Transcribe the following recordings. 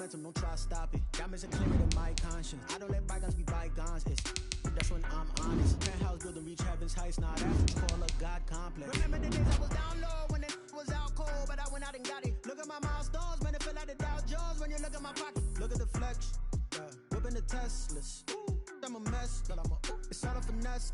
momentum, don't try to stop it. Damage are clearer than my conscience. I don't let bygones be bygones. That's when I'm honest. Penthouse building, reach heaven's heights. Now that's what's called a God complex. Remember the days I was down low when it was out cold, but I went out and got it. Look at my milestones, man, it feel like the Dow Jones when you look at my pocket. Look at the flex, whipping the Teslas. I'm a mess, but it's all a finesse.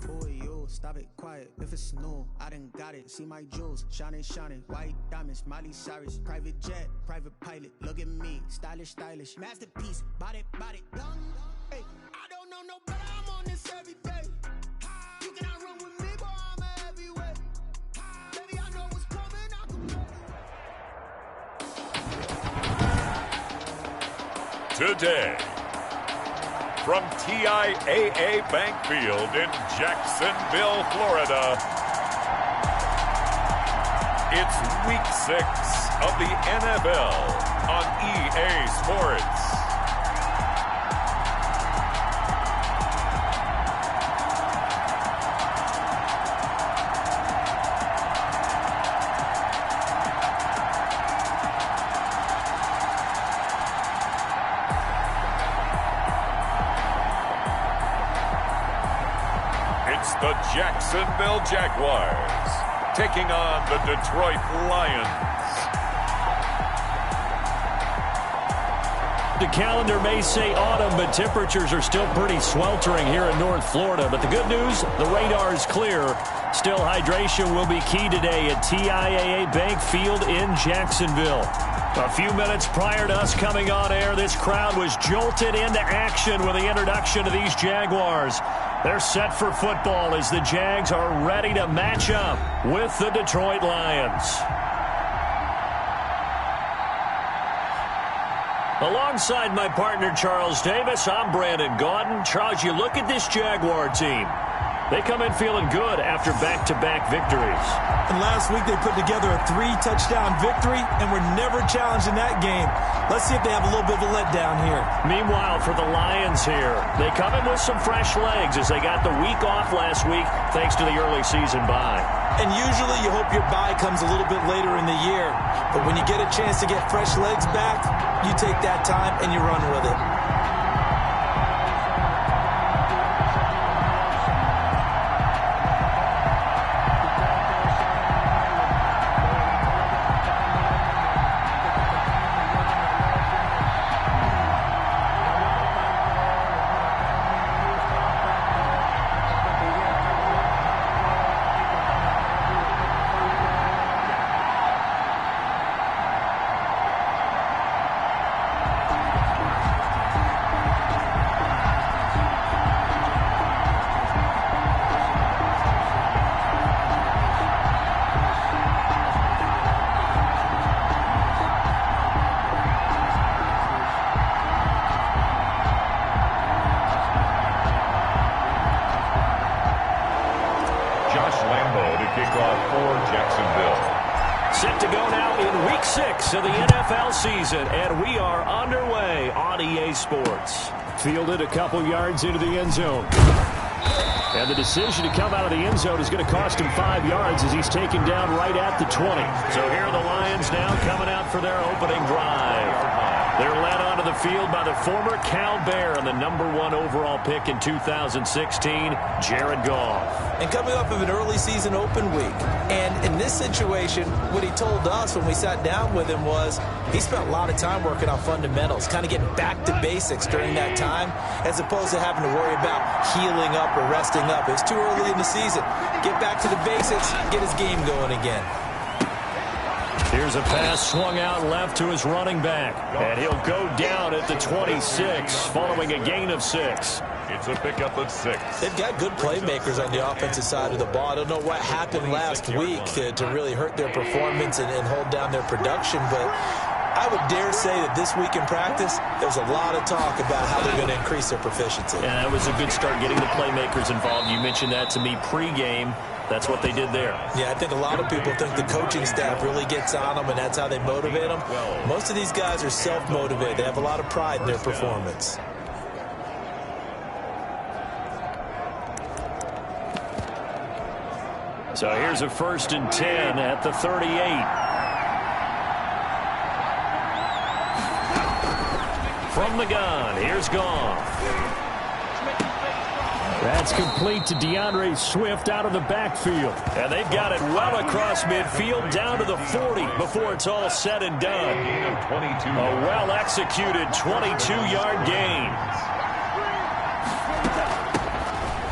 Boy, yo, stop it, quiet. If it's new, I done got it. See my jewels, shining, shining. White diamonds, Miley Cyrus. Private jet, private pilot. Look at me, stylish, stylish. Masterpiece, body, young. Hey, I don't know no better. I'm on this every day. You cannot run with me, boy. I'm a heavyweight. Baby, I know what's coming. I can play. Today, from TIAA Bank Field in Jacksonville, Florida, it's Week 6 of the NFL on EA Sports. The Jacksonville Jaguars taking on the Detroit Lions. The calendar may say autumn, but temperatures are still pretty sweltering here in North Florida. But the good news, the radar is clear. Still, hydration will be key today at TIAA Bank Field in Jacksonville. A few minutes prior to us coming on air, this crowd was jolted into action with the introduction of these Jaguars. They're set for football as the Jags are ready to match up with the Detroit Lions. Alongside my partner, Charles Davis, I'm Brandon Gaudin. Charles, you look at this Jaguar team. They come in feeling good after back-to-back victories. And last week they put together a 3-touchdown victory and were never challenged in that game. Let's see if they have a little bit of a letdown here. Meanwhile, for the Lions here, they come in with some fresh legs as they got the week off last week thanks to the early season bye. And usually you hope your bye comes a little bit later in the year. But when you get a chance to get fresh legs back, you take that time and you run with it. To the NFL season, and we are underway on EA Sports. Fielded a couple yards into the end zone. And the decision to come out of the end zone is going to cost him 5 yards as he's taken down right at the 20. So here are the Lions now coming out for their opening drive. They're led onto the field by the former Cal Bear and the #1 overall pick in 2016, Jared Goff. And coming off of an early season open week. And in this situation, what he told us when we sat down with him was he spent a lot of time working on fundamentals, kind of getting back to basics during that time, as opposed to having to worry about healing up or resting up. It's too early in the season. Get back to the basics, get his game going again. Here's a pass swung out left to his running back. And he'll go down at the 26 following a gain of 6. It's a pickup of 6. They've got good playmakers on the offensive side of the ball. I don't know what happened last week to really hurt their performance and hold down their production, but I would dare say that this week in practice, there's a lot of talk about how they're going to increase their proficiency. And that was a good start getting the playmakers involved. You mentioned that to me pregame. That's what they did there. Yeah, I think a lot of people think the coaching staff really gets on them, and that's how they motivate them. Most of these guys are self-motivated. They have a lot of pride in their performance. So here's a 1st and 10 at the 38. from the gun. Here's Goff. That's complete to DeAndre Swift out of the backfield. And they've got it well across midfield down to the 40 before it's all said and done. A well-executed 22-yard gain.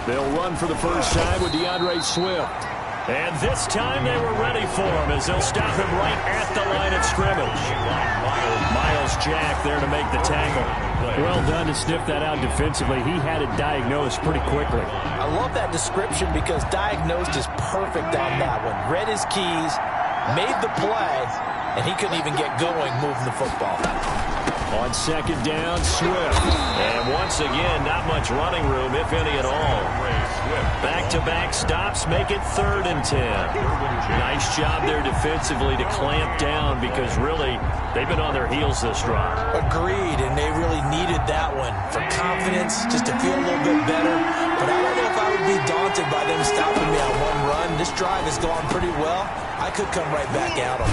They'll run for the first time with DeAndre Swift. And this time they were ready for him as they'll stop him right at the line of scrimmage. Miles Jack there to make the tackle. Well done to sniff that out defensively. He had it diagnosed pretty quickly. I love that description because diagnosed is perfect on that one. Read his keys, made the play, and he couldn't even get going moving the football. On second down, Swift. And once again, not much running room, if any at all. Back-to-back stops make it 3rd and 10. Nice job there defensively to clamp down because really they've been on their heels this drive. Agreed, and they really needed that one for confidence, just to feel a little bit better. But I don't know if I would be daunted by them stopping me on one run. This drive has gone pretty well. I could come right back at him.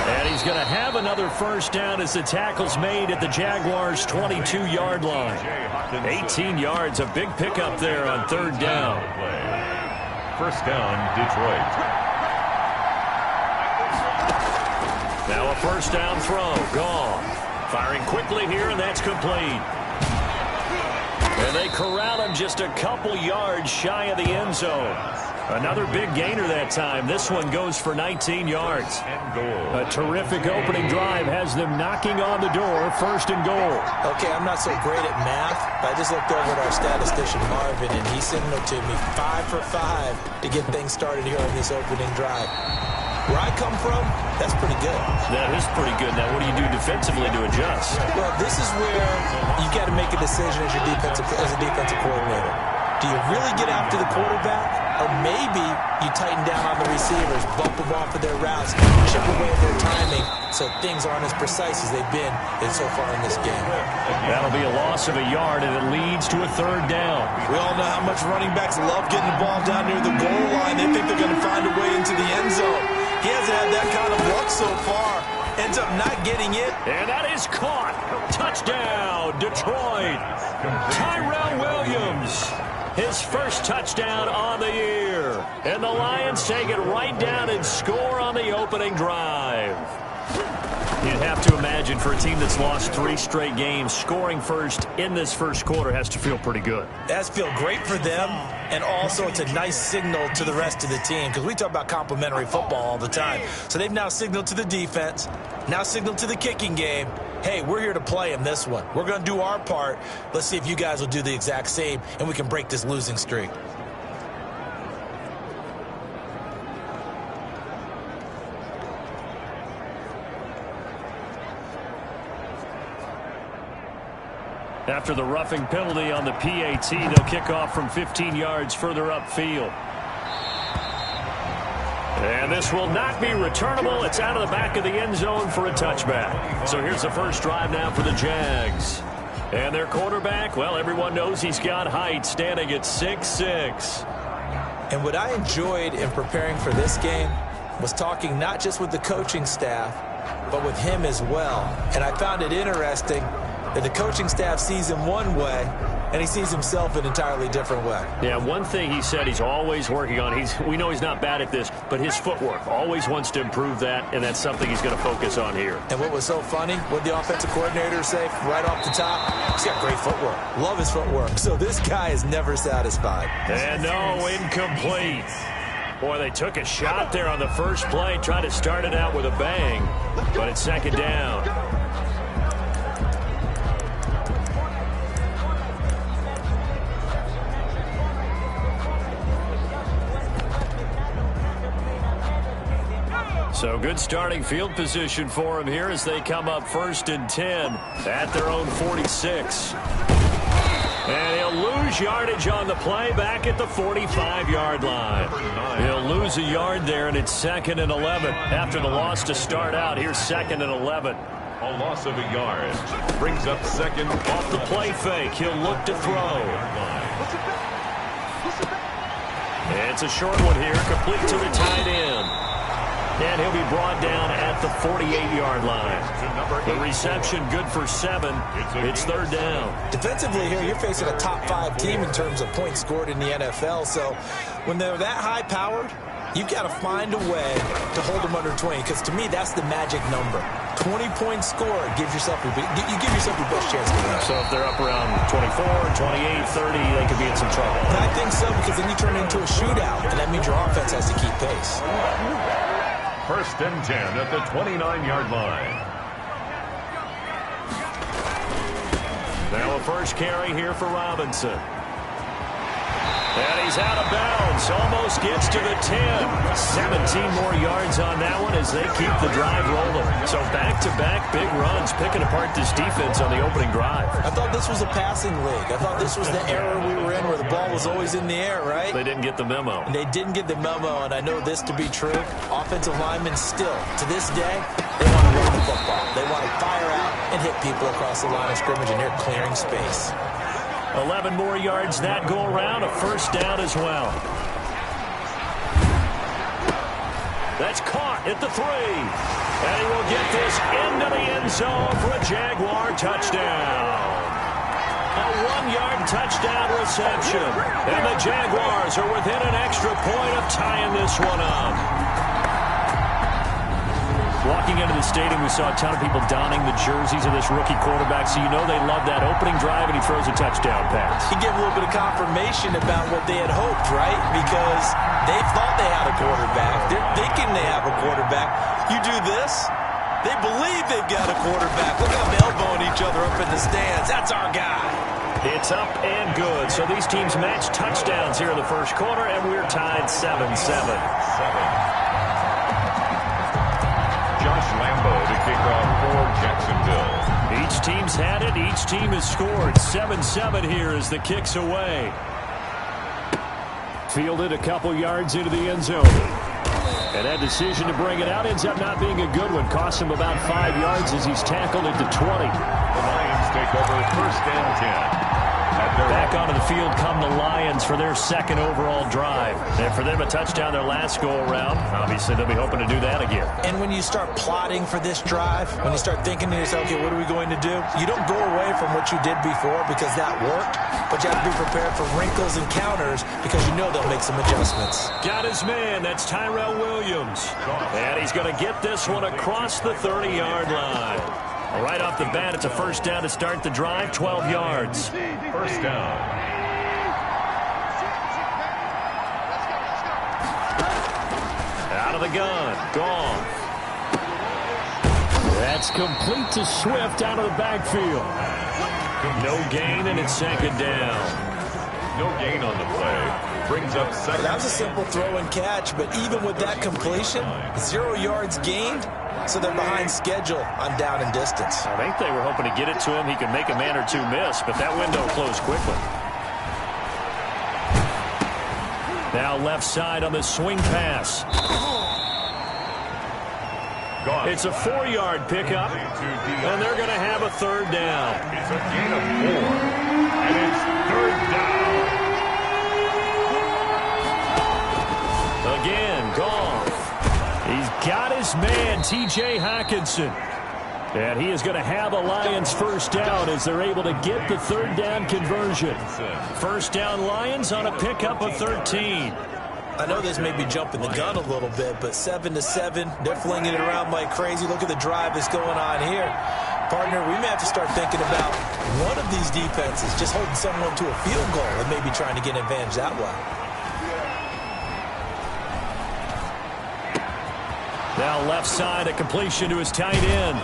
And he's going to have another first down as the tackle's made at the Jaguars' 22-yard line. 18 yards, a big pickup there on 3rd down. First down, Detroit. Now a first down throw. Goff firing quickly here, and that's complete. And they corral him just a couple yards shy of the end zone. Another big gainer that time. This one goes for 19 yards. A terrific opening drive has them knocking on the door. 1st and goal. Okay, I'm not so great at math, but I just looked over at our statistician, Marvin, and he signaled to me 5 for 5 to get things started here on this opening drive. Where I come from, that's pretty good. That is pretty good. Now, what do you do defensively to adjust? Well, this is where you got to make a decision as a defensive coordinator. Do you really get after the quarterback? Or maybe you tighten down on the receivers, bump them off of their routes, chip away at their timing so things aren't as precise as they've been so far in this game. That'll be a loss of a yard, and it leads to a 3rd down. We all know how much running backs love getting the ball down near the goal line. They think they're going to find a way into the end zone. He hasn't had that kind of luck so far. Ends up not getting it. And that is caught. Touchdown, Detroit. Tyrell Williams. His first touchdown on the year. And the Lions take it right down and score on the opening drive. You'd have to imagine for a team that's lost 3 straight games, scoring first in this first quarter has to feel pretty good. That's feel great for them, and also it's a nice signal to the rest of the team because we talk about complimentary football all the time. So they've now signaled to the defense, now signaled to the kicking game, hey, we're here to play in this one. We're going to do our part. Let's see if you guys will do the exact same, and we can break this losing streak. After the roughing penalty on the PAT, they'll kick off from 15 yards further upfield. And this will not be returnable. It's out of the back of the end zone for a touchback. So here's the first drive now for the Jags. And their quarterback, well, everyone knows he's got height, standing at 6'6". And what I enjoyed in preparing for this game was talking not just with the coaching staff, but with him as well. And I found it interesting that the coaching staff sees him one way, and he sees himself an entirely different way. Yeah, one thing he said he's always working on, we know he's not bad at this, but his footwork, always wants to improve that, and that's something he's going to focus on here. And what was so funny, what did the offensive coordinator say right off the top? He's got great footwork. Love his footwork. So this guy is never satisfied. And no, incomplete. Boy, they took a shot there on the first play, tried to start it out with a bang, but it's 2nd down. So good starting field position for him here as they come up 1st and 10 at their own 46. And he'll lose yardage on the play back at the 45-yard line. He'll lose a yard there, and it's 2nd and 11. After the loss to start out, here's 2nd and 11. A loss of a yard brings up 2nd. Off the play fake, he'll look to throw. It's a short one here, complete to the tight end. And he'll be brought down at the 48-yard line. The reception good for 7. It's third down. Defensively here, you're facing a top-5 team in terms of points scored in the NFL. So when they're that high-powered, you've got to find a way to hold them under 20, because to me, that's the magic number. 20 points scored gives yourself your best chance to win. So if they're up around 24, 28, 30, they could be in some trouble. I think so, because then you turn it into a shootout, and that means your offense has to keep pace. First and 10 at the 29-yard line. Now a first carry here for Robinson. And he's out of bounds. Almost gets to the 10. 17 more yards on that one as they keep the drive rolling. So back-to-back big runs, picking apart this defense on the opening drive. I thought this was a passing league. I thought this was the era we were in where the ball was always in the air, right? They didn't get the memo. And they didn't get the memo, and I know this to be true. Offensive linemen still, to this day, they want to run the football. They want to fire out and hit people across the line of scrimmage, and they're clearing space. 11 more yards that go around, a first down as well. That's caught at the 3. And he will get this into the end zone for a Jaguar touchdown. A 1-yard touchdown reception. And the Jaguars are within an extra point of tying this one up. Walking into the stadium, we saw a ton of people donning the jerseys of this rookie quarterback, so you know they love that opening drive, and he throws a touchdown pass. He gave a little bit of confirmation about what they had hoped, right? Because they thought they had a quarterback. They're thinking they have a quarterback. You do this, they believe they've got a quarterback. Look at them elbowing each other up in the stands. That's our guy. It's up and good. So these teams match touchdowns here in the first quarter, and we're tied 7-7. Josh Lambo to kick off for Jacksonville. Each team's had it. Each team has scored. 7-7 here as the kick's away. Fielded a couple yards into the end zone. And that decision to bring it out ends up not being a good one. Costs him about 5 yards as he's tackled at the 20. The Lions take over first and 10. Back onto the field come the Lions for their second overall drive. And for them, a touchdown their last go-around. Obviously, they'll be hoping to do that again. And when you start plotting for this drive, when you start thinking to yourself, okay, what are we going to do? You don't go away from what you did before because that worked, but you have to be prepared for wrinkles and counters because you know they'll make some adjustments. Got his man. That's Tyrell Williams. And he's going to get this one across the 30-yard line. Right off the bat, it's a first down to start the drive, 12 yards. First down. Out of the gun. Gone. That's complete to Swift out of the backfield. No gain, and it's second down. No gain on the play. Brings up second. That was a simple throw and catch, but even with that completion, 0 yards gained. So they're behind schedule on down and distance. I think they were hoping to get it to him. He could make a man or two miss, but that window closed quickly. Now left side on the swing pass. It's a 4-yard pickup, and they're going to have a third down. It's a gain of 4, and it's third down. Again, gone. He's got his man, T.J. Hockenson. And he is going to have a Lions first down as they're able to get the third down conversion. First down Lions on a pickup of 13. I know this may be jumping the gun a little bit, but 7-7, they're flinging it around like crazy. Look at the drive that's going on here. Partner, we may have to start thinking about one of these defenses just holding someone to a field goal and maybe trying to get an advantage that way. Now left side, a completion to his tight end.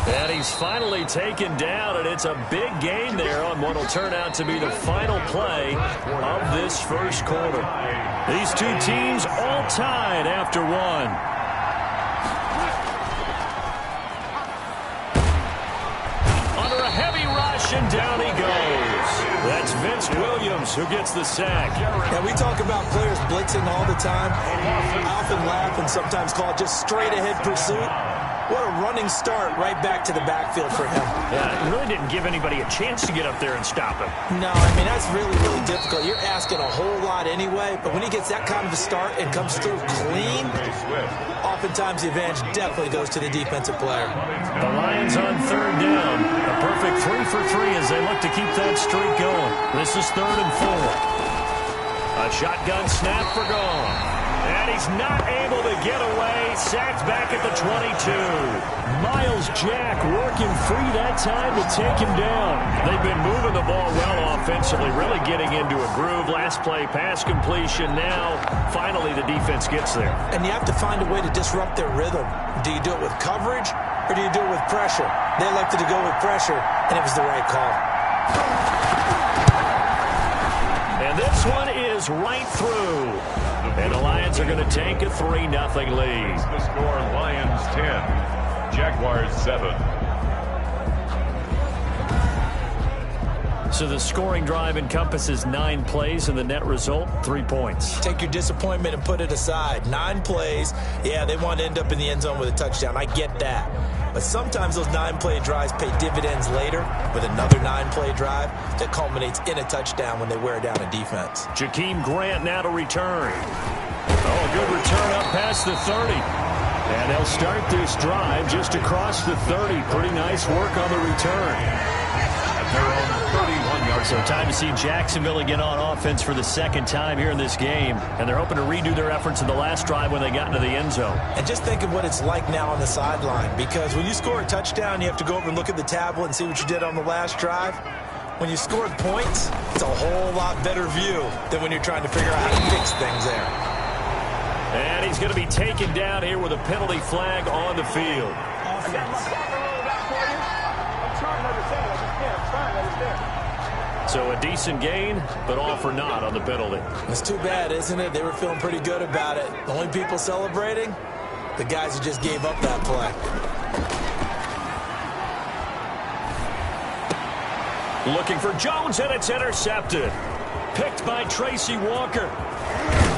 And he's finally taken down, and it's a big gain there on what will turn out to be the final play of this first quarter. These two teams all tied after one. Under a heavy rush, and down he goes. That's Vince Williams who gets the sack. And we talk about players blitzing all the time. I often laugh and sometimes call it just straight-ahead pursuit. What a running start right back to the backfield for him. Yeah, it really didn't give anybody a chance to get up there and stop him. No, I mean, that's really, really difficult. You're asking a whole lot anyway, but when he gets that kind of a start and comes through clean, oftentimes the advantage definitely goes to the defensive player. The Lions on third down. A perfect 3 for 3 as they look to keep that streak going. This is 3rd and 4. A shotgun snap for Gone. And he's not able to get away. Sacked back at the 22. Miles Jack working free that time to take him down. They've been moving the ball well offensively, really getting into a groove. Last play, pass completion. Now, finally, the defense gets there. And you have to find a way to disrupt their rhythm. Do you do it with coverage, or do you do it with pressure? They elected to go with pressure, and it was the right call. And this one is right through. And the Lions are going to take a 3-0 lead. The score, Lions 10, Jaguars 7. So the scoring drive encompasses 9 plays, and the net result, 3 points. Take your disappointment and put it aside. 9 plays. Yeah, they want to end up in the end zone with a touchdown. I get that. But sometimes those 9-play drives pay dividends later with another 9-play drive that culminates in a touchdown when they wear down a defense. Jakeem Grant now to return. Oh, good return up past the 30. And they'll start this drive just across the 30. Pretty nice work on the return. At their own 31-yard. So time to see Jacksonville again on offense for the second time here in this game. And they're hoping to redo their efforts in the last drive when they got into the end zone. And just think of what it's like now on the sideline. Because when you score a touchdown, you have to go over and look at the tablet and see what you did on the last drive. When you scored points, it's a whole lot better view than when you're trying to figure out how to fix things there. And he's going to be taken down here with a penalty flag on the field. So a decent gain, but all for naught on the penalty. It's too bad, isn't it? They were feeling pretty good about it. The only people celebrating, the guys who just gave up that play. Looking for Jones, and it's intercepted. Picked by Tracy Walker.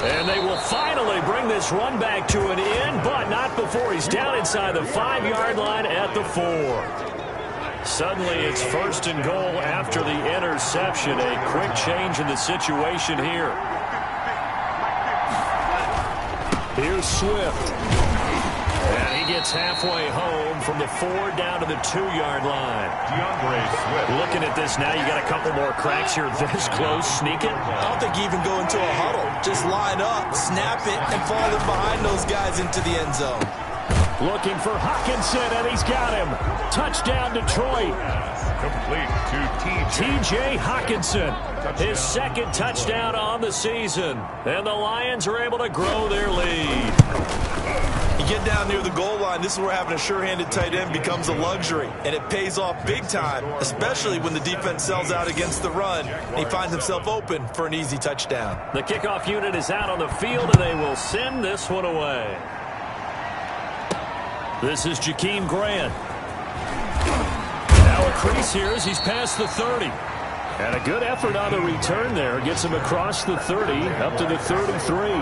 And they will finally bring this run back to an end, but not before he's down inside the 5-yard line at the 4. Suddenly it's 1st and goal after the interception. A quick change in the situation here. Here's Swift. And he gets halfway home from the 4 down to the 2-yard line. DeAndre Swift. Looking at this now, you got a couple more cracks here this close. Sneak it. I don't think you even go into a huddle. Just line up, snap it, and fall in behind those guys into the end zone. Looking for Hockenson, and he's got him. Touchdown, Detroit. Complete to TJ Hockenson. His 2nd touchdown on the season. And the Lions are able to grow their lead. You get down near the goal line, this is where having a sure-handed tight end becomes a luxury. And it pays off big time, especially when the defense sells out against the run. And he finds himself open for an easy touchdown. The kickoff unit is out on the field, and they will send this one away. This is Jakeem Grant. Now a crease here as he's past the 30. And a good effort on the return there. Gets him across the 30, up to the 33.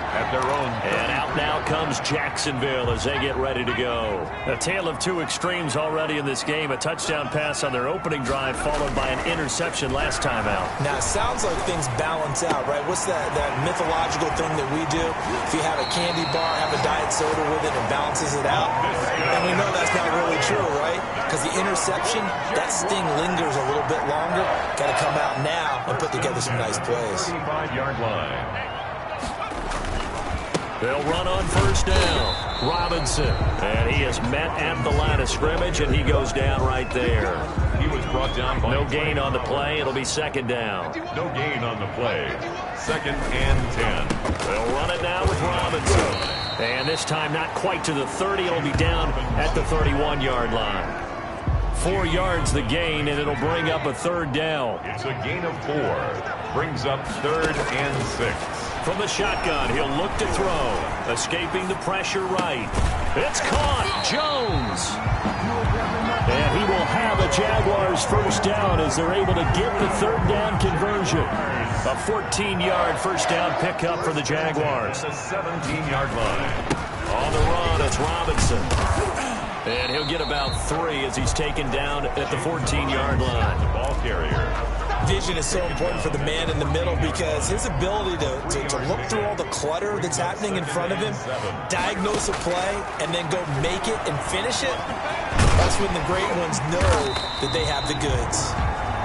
At their own. And out now comes Jacksonville as they get ready to go. A tale of 2 extremes already in this game. A touchdown pass on their opening drive followed by an interception last time out. Now, it sounds like things balance out, right? What's that mythological thing that we do? If you have a candy bar, have a diet soda with it, and balances it out. And we know that's not really true, right? Because the interception, that sting lingers a little bit longer. Got to come out now and put together some nice plays. 5-yard line. They'll run on 1st down. Robinson. And he is met at the line of scrimmage, and he goes down right there. He was brought down by no gain on the play. It'll be 2nd down. No gain on the play. 2nd and 10. They'll run it now with Robinson. And this time not quite to the 30. It'll be down at the 31-yard line. 4 yards the gain, and it'll bring up a 3rd down. It's a gain of 4. Brings up 3rd and 6. From the shotgun, he'll look to throw. Escaping the pressure right. It's caught. Jones. And he will have a Jaguars 1st down as they're able to get the 3rd down conversion. A 14-yard 1st down pickup for the Jaguars. The 17-yard line. On the run, it's Robinson. And he'll get about 3 as he's taken down at the 14-yard line. The ball carrier. Vision is so important for the man in the middle because his ability to look through all the clutter that's happening in front of him, diagnose a play, and then go make it and finish it, that's when the great ones know that they have the goods.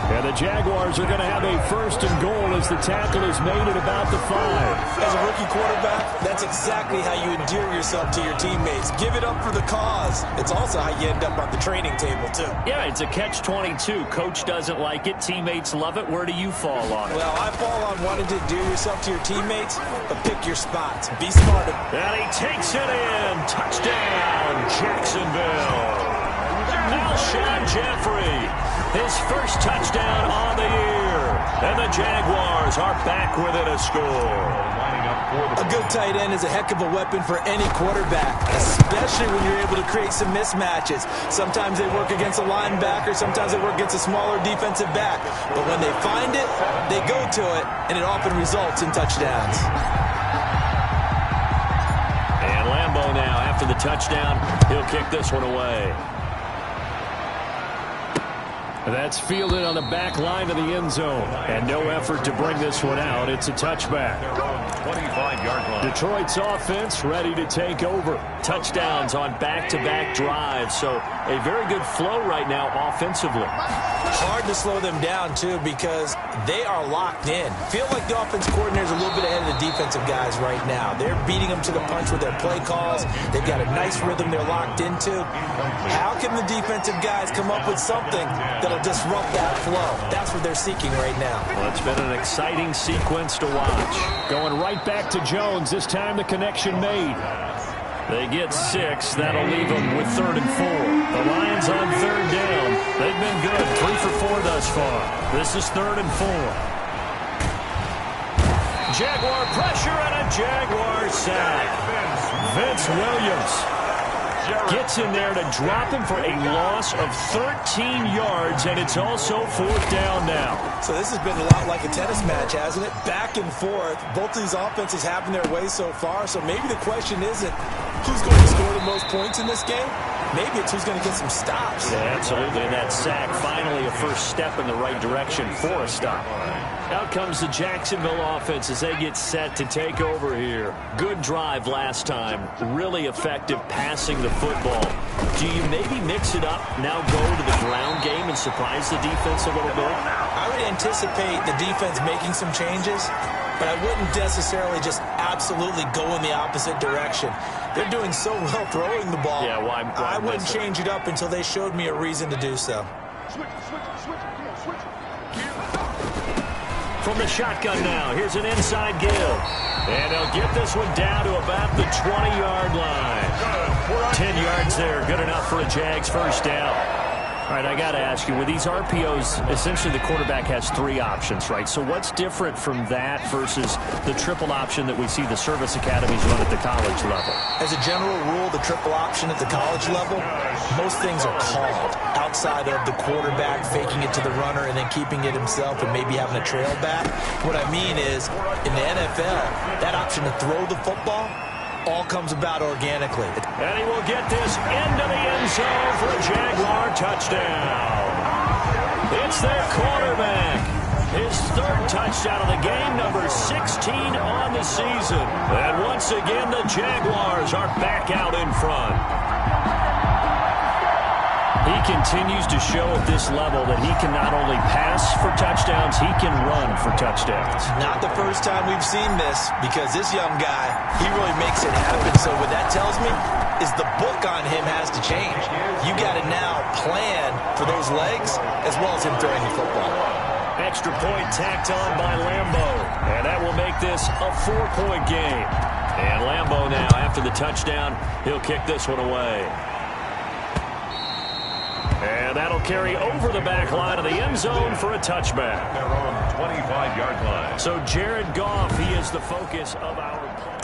And the Jaguars are going to have a 1st and goal as the tackle is made at about the 5. As a rookie quarterback, that's exactly how you endear yourself to your teammates. Give it up for the cause. It's also how you end up on the training table, too. Yeah, it's a catch-22. Coach doesn't like it. Teammates love it. Where do you fall on it? Well, I fall on wanting to endear yourself to your teammates, but pick your spots. Be smart. And he takes it in. Touchdown, Jacksonville. Alshon Jeffrey, his first touchdown on the year. And the Jaguars are back within a score. A good tight end is a heck of a weapon for any quarterback, especially when you're able to create some mismatches. Sometimes they work against a linebacker, sometimes they work against a smaller defensive back. But when they find it, they go to it, and it often results in touchdowns. And Lambeau now, after the touchdown, he'll kick this one away. That's fielded on the back line of the end zone. And no effort to bring this one out. It's a touchback. 25-yard line. Detroit's offense ready to take over. Touchdowns on back-to-back drives. So a very good flow right now offensively. Hard to slow them down, too, because they are locked in. Feel like the offense coordinator is a little bit ahead of the defensive guys right now. They're beating them to the punch with their play calls. They've got a nice rhythm they're locked into. How can the defensive guys come up with something that'll disrupt that flow? That's what they're seeking right now. Well, it's been an exciting sequence to watch. Going right back to Jones. This time the connection made. They get 6. That'll leave them with 3rd and 4. The Lions on 3rd down. They've been good. 3 for 4 thus far. This is 3rd and 4. Jaguar pressure and a Jaguar sack. Vince Williams gets in there to drop him for a loss of 13 yards, and it's also 4th down now. So this has been a lot like a tennis match, hasn't it? Back and forth. Both of these offenses having their way so far, so maybe the question isn't who's going to score the most points in this game. Maybe it's who's going to get some stops. Yeah, absolutely. And that sack, finally a first step in the right direction for a stop. Out comes the Jacksonville offense as they get set to take over here. Good drive last time. Really effective passing the football. Do you maybe mix it up, now go to the ground game and surprise the defense a little bit? I would anticipate the defense making some changes, but I wouldn't necessarily just absolutely go in the opposite direction. They're doing so well throwing the ball. Yeah, why I wouldn't change it up until they showed me a reason to do so. From the shotgun now, here's an inside give. And they'll get this one down to about the 20-yard line. 10 yards there, good enough for a Jags first down. All right, I got to ask you, with these RPOs, essentially the quarterback has 3 options, right? So what's different from that versus the triple option that we see the service academies run at the college level? As a general rule, the triple option at the college level, most things are called outside of the quarterback faking it to the runner and then keeping it himself and maybe having a trail back. What I mean is, in the NFL, that option to throw the football all comes about organically. And he will get this into the end zone for a Jaguar touchdown. It's their quarterback. His 3rd touchdown of the game, number 16 on the season. And once again, the Jaguars are back out in front. He continues to show at this level that he can not only pass for touchdowns, he can run for touchdowns. Not the first time we've seen this, because this young guy, he really makes it happen. So what that tells me is the book on him has to change. You got to now plan for those legs as well as him throwing the football. Extra point tacked on by Lambeau. And that will make this a 4-point game. And Lambeau now, after the touchdown, he'll kick this one away. And that'll carry over the back line of the end zone for a touchback. They're on 25-yard line. So Jared Goff, he is the focus of our play.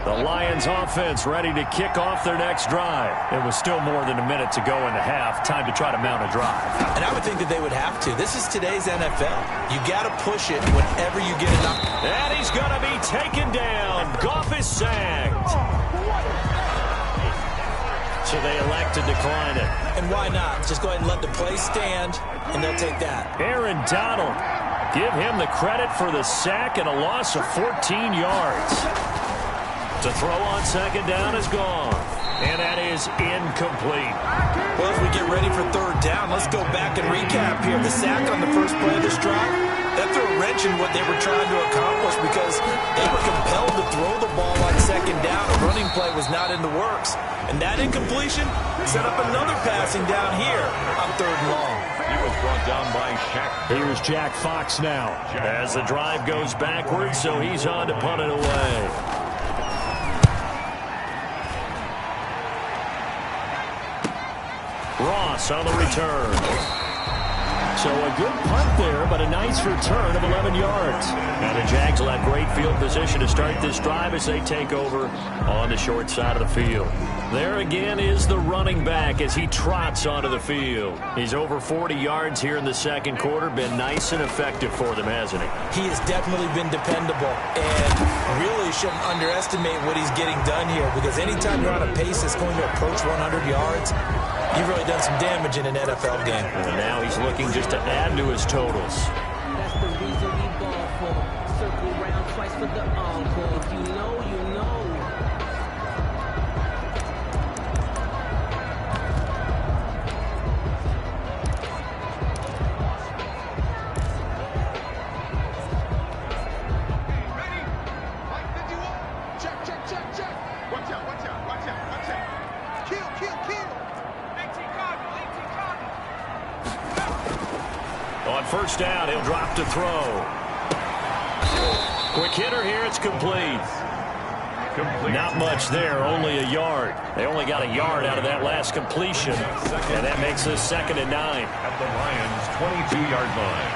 The Lions offense ready to kick off their next drive. It was still more than a minute to go in the half. Time to try to mount a drive. And I would think that they would have to. This is today's NFL. You got to push it whenever you get it up. And he's going to be taken down. Goff is sacked. So they elect to decline it. And why not? Just go ahead and let the play stand, and they'll take that. Aaron Donald. Give him the credit for the sack and a loss of 14 yards. To throw on second down is gone. And that is incomplete. Well, as we get ready for third down, let's go back and recap here. The sack on the first play of this drive, that threw a wrench in what they were trying to accomplish because they were compelled to throw the ball on second down. A running play was not in the works. And that incompletion set up another passing down here on third and long. He was brought down by Shaq. Here's Jack Fox now. As the drive goes backwards, so he's on to punt it away. Ross on the return. So a good punt there, but a nice return of 11 yards. And the Jags will have great field position to start this drive as they take over on the short side of the field. There again is the running back as he trots onto the field. He's over 40 yards here in the second quarter. Been nice and effective for them, hasn't he? He has definitely been dependable and really shouldn't underestimate what he's getting done here because anytime you're on a pace that's going to approach 100 yards, you've really done some damage in an NFL game. And now he's looking just to add to his totals. That's the reason we ball for. Circle round twice for the encore. If you know, you know. First down, he'll drop to throw. Quick hitter here, it's complete. Not much there, only a yard. They only got a yard out of that last completion, and that makes this 2nd and 9. At the Lions' 22-yard line.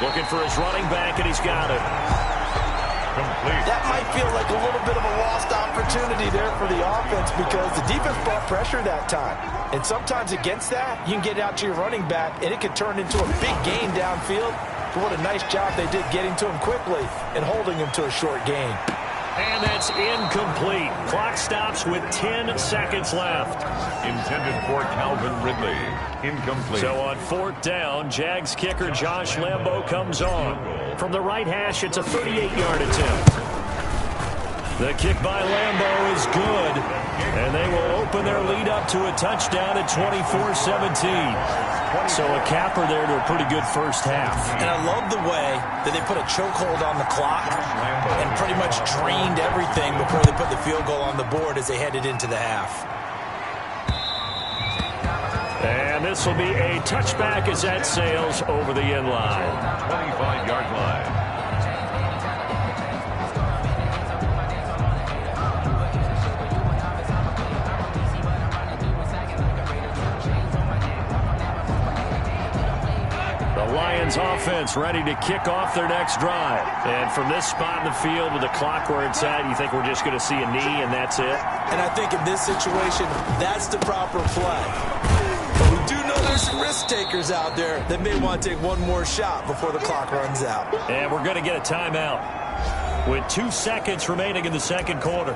Looking for his running back, and he's got it. Complete. That might feel like a little bit of a lost opportunity there for the offense because the defense brought pressure that time. And sometimes against that, you can get out to your running back, and it can turn into a big gain downfield. But what a nice job they did getting to him quickly and holding him to a short gain. And that's incomplete. Clock stops with 10 seconds left. Intended for Calvin Ridley. Incomplete. So on 4th down, Jags kicker Josh Lambo comes on. From the right hash, it's a 38-yard attempt. The kick by Lambo is good, and they will open their lead up to a touchdown at 24-17. So a capper there to a pretty good first half. And I love the way that they put a chokehold on the clock and pretty much drained everything before they put the field goal on the board as they headed into the half. And this will be a touchback as that sails over the end line. 25-yard line. Lions offense ready to kick off their next drive. And from this spot in the field with the clock where it's at, you think we're just going to see a knee and that's it? And I think in this situation, that's the proper play. But we do know there's some risk takers out there that may want to take one more shot before the clock runs out. And we're going to get a timeout with 2 seconds remaining in the second quarter.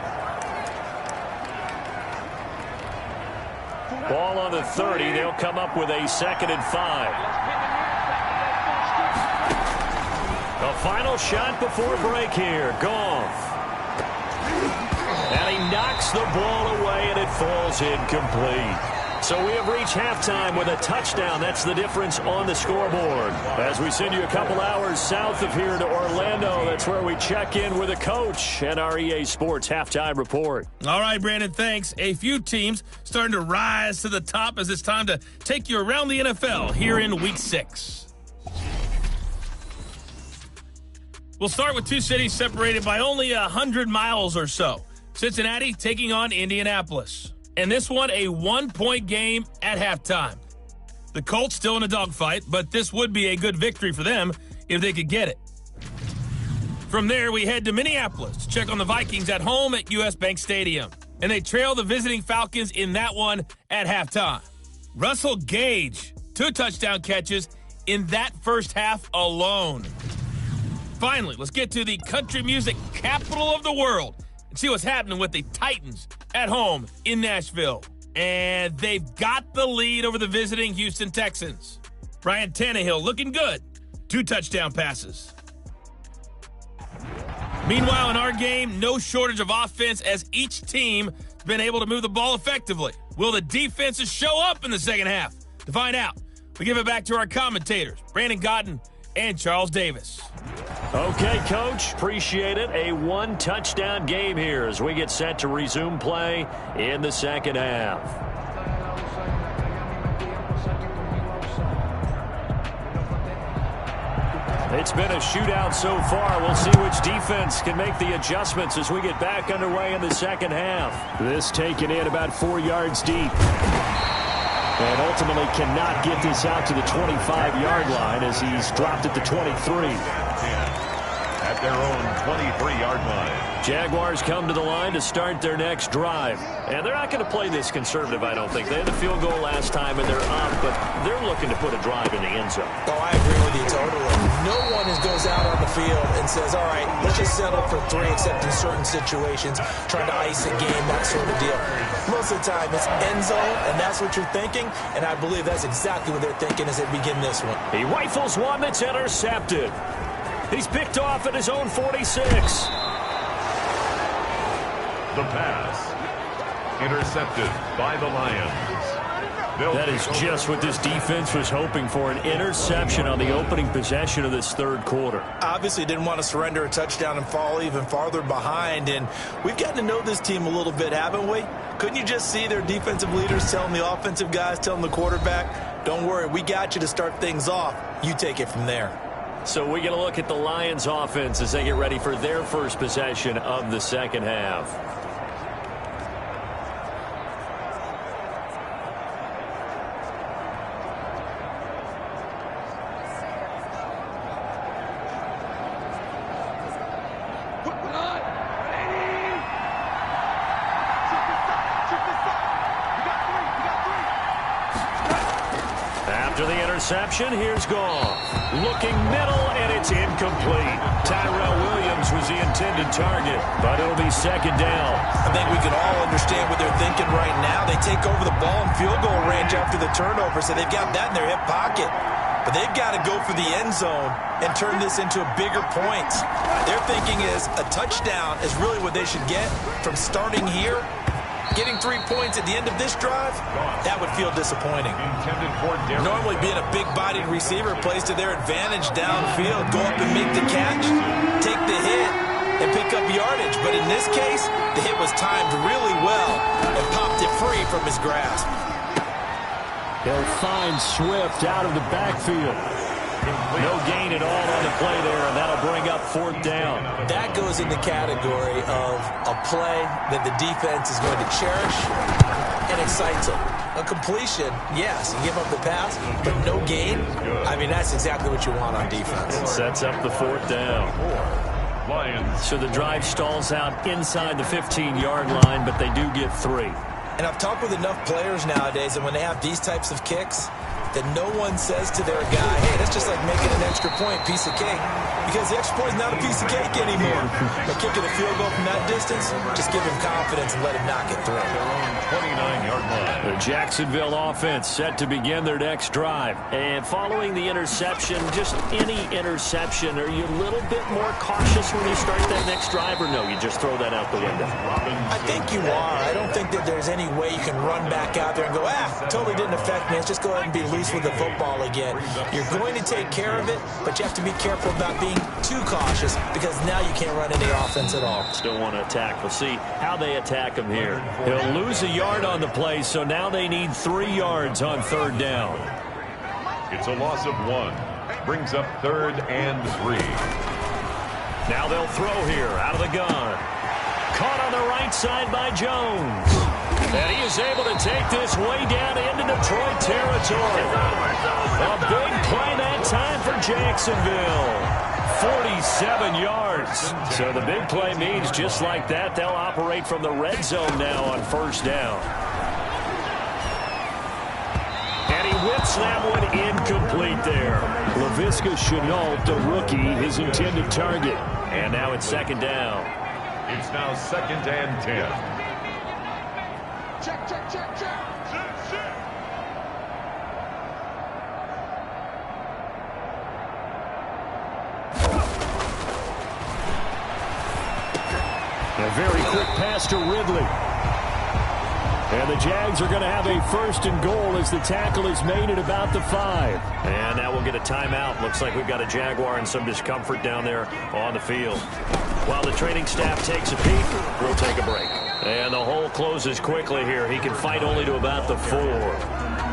Ball on the 30. They'll come up with a 2nd and 5. A final shot before break here. Goff. And he knocks the ball away, and it falls incomplete. So we have reached halftime with a touchdown. That's the difference on the scoreboard. As we send you a couple hours south of here to Orlando, that's where we check in with a coach and our EA Sports halftime report. All right, Brandon, thanks. A few teams starting to rise to the top as it's time to take you around the NFL here in Week 6. We'll start with 2 cities separated by only 100 miles or so. Cincinnati taking on Indianapolis. And this one, a 1-point game at halftime. The Colts still in a dogfight, but this would be a good victory for them if they could get it. From there, we head to Minneapolis to check on the Vikings at home at U.S. Bank Stadium. And they trail the visiting Falcons in that one at halftime. Russell Gage, 2 touchdown catches in that first half alone. Finally, let's get to the country music capital of the world and see what's happening with the Titans at home in Nashville. And they've got the lead over the visiting Houston Texans. Ryan Tannehill looking good. 2 touchdown passes. Meanwhile, in our game, no shortage of offense as each team has been able to move the ball effectively. Will the defenses show up in the second half? To find out, we give it back to our commentators, Brandon Gotten and Charles Davis. Okay, Coach, appreciate it. A 1-touchdown game here as we get set to resume play in the second half. It's been a shootout so far. We'll see which defense can make the adjustments as we get back underway in the second half. This taken in about 4 yards deep. And ultimately cannot get this out to the 25-yard line as he's dropped at the 23. At their own 23-yard line. Jaguars come to the line to start their next drive. And they're not going to play this conservative, I don't think. They had a field goal last time, and they're up, but they're looking to put a drive in the end zone. Oh, I agree with you totally. No one goes out on the field and says, all right, let's just settle for 3, except in certain situations, trying to ice a game, that sort of deal. Most of the time, it's end zone, and that's what you're thinking, and I believe that's exactly what they're thinking as they begin this one. He rifles one that's intercepted. He's picked off at his own 46. The pass. Intercepted by the Lions. That is just what this defense was hoping for, an interception on the opening possession of this third quarter. Obviously didn't want to surrender a touchdown and fall even farther behind, and we've gotten to know this team a little bit, haven't we? Couldn't you just see their defensive leaders telling the offensive guys, telling the quarterback, don't worry, we got you to start things off. You take it from there. So we get a look at the Lions offense as they get ready for their first possession of the second half. Interception, here's Goff. Looking middle, and it's incomplete. Tyrell Williams was the intended target, but it'll be second down. I think we can all understand what they're thinking right now. They take over the ball in field goal range after the turnover, so they've got that in their hip pocket. But they've got to go for the end zone and turn this into a bigger point. Their thinking is a touchdown is really what they should get from starting here. Getting 3 points at the end of this drive, that would feel disappointing. Normally being a big-bodied receiver plays to their advantage downfield. Go up and make the catch, take the hit, and pick up yardage. But in this case, the hit was timed really well and popped it free from his grasp. He'll find Swift out of the backfield. No gain at all on the play there, and that'll bring up fourth down. That goes in the category of a play that the defense is going to cherish and excites them. A completion, yes, you give up the pass, but no gain. I mean, that's exactly what you want on defense. It sets up the fourth down. So the drive stalls out inside the 15-yard line, but they do get 3. And I've talked with enough players nowadays, and when they have these types of kicks, that no one says to their guy, hey, that's just like making an extra point, piece of cake. Because the extra point is not a piece of cake anymore. But kicking a field goal from that distance, just give him confidence and let him knock it through. 29-yard line. The Jacksonville offense set to begin their next drive. And following the interception, just any interception, are you a little bit more cautious when you start that next drive, or no, you just throw that out the window? I think you are. I don't think that there's any way you can run back out there and go, totally didn't affect me. Let's just go ahead and be loose with the football again. You're going to take care of it, but you have to be careful about being too cautious because now you can't run any offense at all. Still want to attack. We'll see how they attack him here. He'll lose a yard on the play, so now they need 3 yards on third down. It's a loss of 1. Brings up 3rd and 3. Now they'll throw here out of the gun. Caught on the right side by Jones. And he is able to take this way down into Detroit territory. A big play that time for Jacksonville. 47 yards. So the big play means just like that, they'll operate from the red zone now on first down. And he whips that one incomplete there. Laviska Chenault, the rookie, his intended target. And now it's second down. It's now 2nd and 10. Check. A very quick pass to Ridley. And the Jags are going to have a 1st and goal as the tackle is made at about the 5. And now we'll get a timeout. Looks like we've got a Jaguar in some discomfort down there on the field. While the training staff takes a peek, we'll take a break. And the hole closes quickly here. He can fight only to about the 4.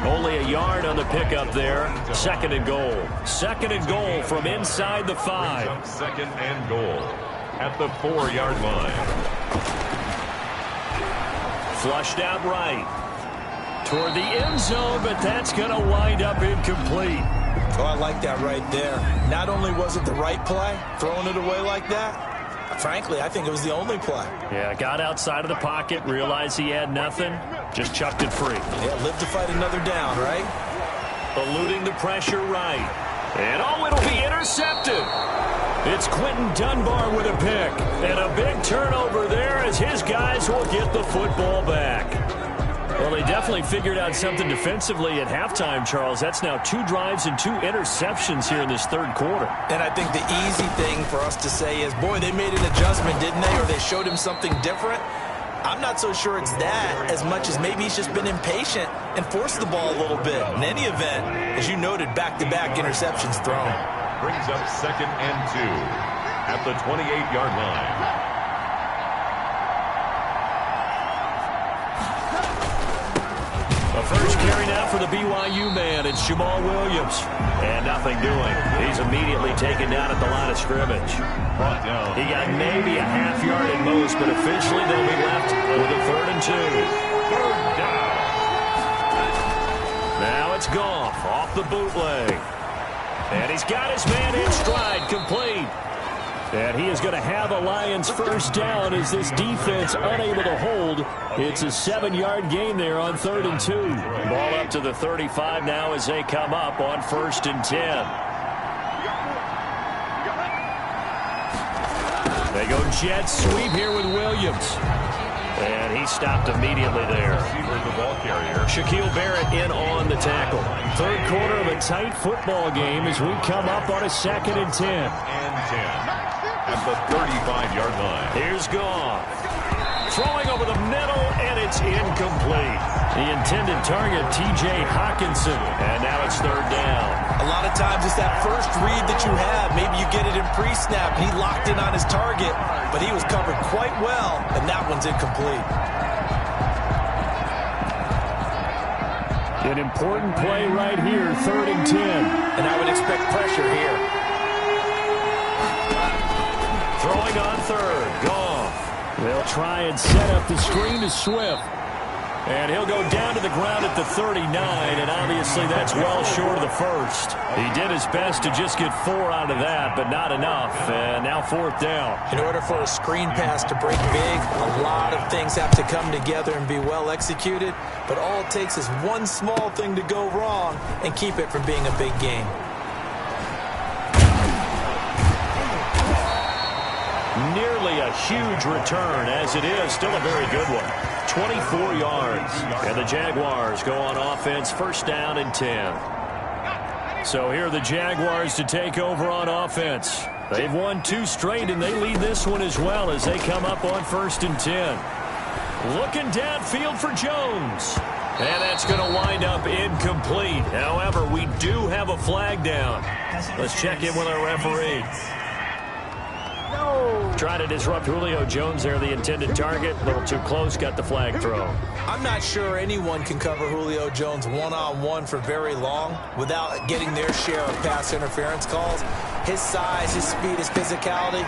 Only a yard on the pickup there. 2nd and goal. 2nd and goal from inside the 5. 2nd and goal at the 4-yard line. Flushed out right. Toward the end zone, but that's going to wind up incomplete. Oh, I like that right there. Not only was it the right play, throwing it away like that, frankly, I think it was the only play. Yeah, got outside of the pocket, realized he had nothing, just chucked it free. Yeah, live to fight another down, right? Eluding the pressure right. And oh, it'll be intercepted. It's Quentin Dunbar with a pick. And a big turnover there as his guys will get the football back. Well, they definitely figured out something defensively at halftime, Charles. That's now 2 drives and 2 interceptions here in this 3rd quarter. And I think the easy thing for us to say is, boy, they made an adjustment, didn't they? Or they showed him something different. I'm not so sure it's that as much as maybe he's just been impatient and forced the ball a little bit. In any event, as you noted, back-to-back interceptions thrown. Brings up 2nd and 2 at the 28-yard line. A first carry now for the BYU man. It's Jamal Williams. And nothing doing. He's immediately taken down at the line of scrimmage. Brought down. He got maybe a half yard at most, but officially they'll be left with a 3rd and 2. 3rd down. Now it's Goff off the bootleg. And he's got his man in stride, complete. And he is going to have a Lions first down as this defense unable to hold. It's a 7-yard gain there on 3rd and 2. Ball up to the 35 now as they come up on 1st and 10. They go jet sweep here with Williams. And he stopped immediately there. The ball carrier. Shaquille Barrett in on the tackle. 3rd quarter of a tight football game as we come up on a 2nd and 10. And 10 at the 35-yard line. Here's Goff. Throwing over the middle, and it's incomplete. The intended target, T.J. Hawkinson. And now it's 3rd down. A lot of times it's that first read that you have. Maybe you get it in pre-snap. He locked in on his target, but he was covered quite well, and that one's incomplete. An important play right here, 3rd and 10. And I would expect pressure here. Throwing on 3rd, Goff. They'll try and set up the screen to Swift. And he'll go down to the ground at the 39, and obviously that's well short of the 1st. He did his best to just get 4 out of that, but not enough. And now 4th down. In order for a screen pass to break big, a lot of things have to come together and be well executed. But all it takes is one small thing to go wrong and keep it from being a big game. Nearly a huge return, as it is still a very good one. 24 yards. And the Jaguars go on offense, 1st down and 10. So here are the Jaguars to take over on offense. They've won 2 straight, and they lead this one as well as they come up on 1st and 10. Looking downfield for Jones. And that's going to wind up incomplete. However, we do have a flag down. Let's check in with our referee. Trying to disrupt Julio Jones there, the intended target. A little too close, got the flag thrown. I'm not sure anyone can cover Julio Jones one-on-one for very long without getting their share of pass interference calls. His size, his speed, his physicality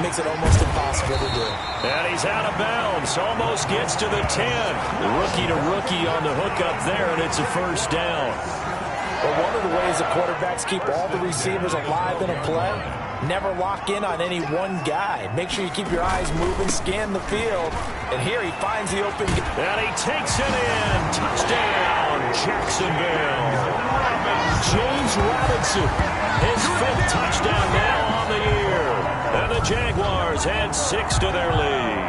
makes it almost impossible to do. And he's out of bounds. Almost gets to the 10. Rookie to rookie on the hook up there, and it's a 1st down. But one of the ways the quarterbacks keep all the receivers alive in a play never lock in on any one guy. Make sure you keep your eyes moving, scan the field. And here he finds the open. And he takes it in. Touchdown, Jacksonville. James Robinson, his 5th touchdown now on the year. And the Jaguars add 6 to their lead.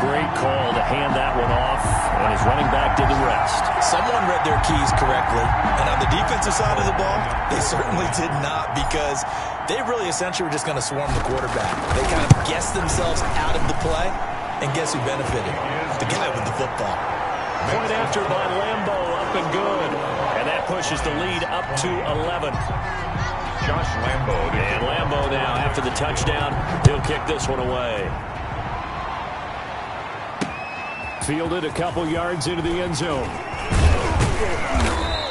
Great call to hand that one off, and his running back did the rest. Someone read their keys correctly, and on the defensive side of the ball, they certainly did not, because they really essentially were just going to swarm the quarterback. They kind of guessed themselves out of the play, and guess who benefited? The guy with the football. Point after by Lambo, up and good. And that pushes the lead up to 11. Josh Lambo. And Lambo now, after the touchdown, he'll kick this one away. Fielded a couple yards into the end zone.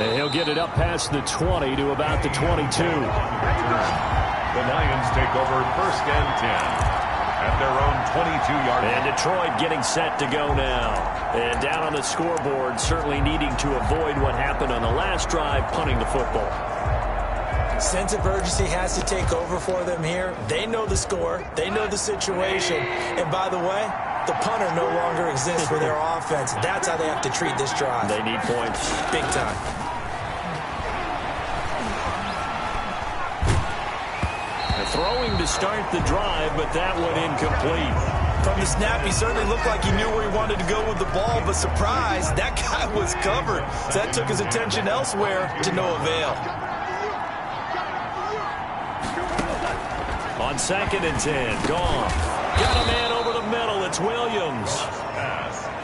And he'll get it up past the 20 to about the 22. The Lions take over 1st and 10 at their own 22-yard line. And Detroit getting set to go now. And down on the scoreboard, certainly needing to avoid what happened on the last drive, punting the football. Sense of urgency has to take over for them here. They know the score. They know the situation. And by the way, the punter no longer exists for their offense. That's how they have to treat this drive. They need points. Big time. Throwing to start the drive, but that one incomplete. From the snap, he certainly looked like he knew where he wanted to go with the ball, but surprise, that guy was covered. So that took his attention elsewhere to no avail. On 2nd and 10, Goff. Got a man over the middle. It's Williams.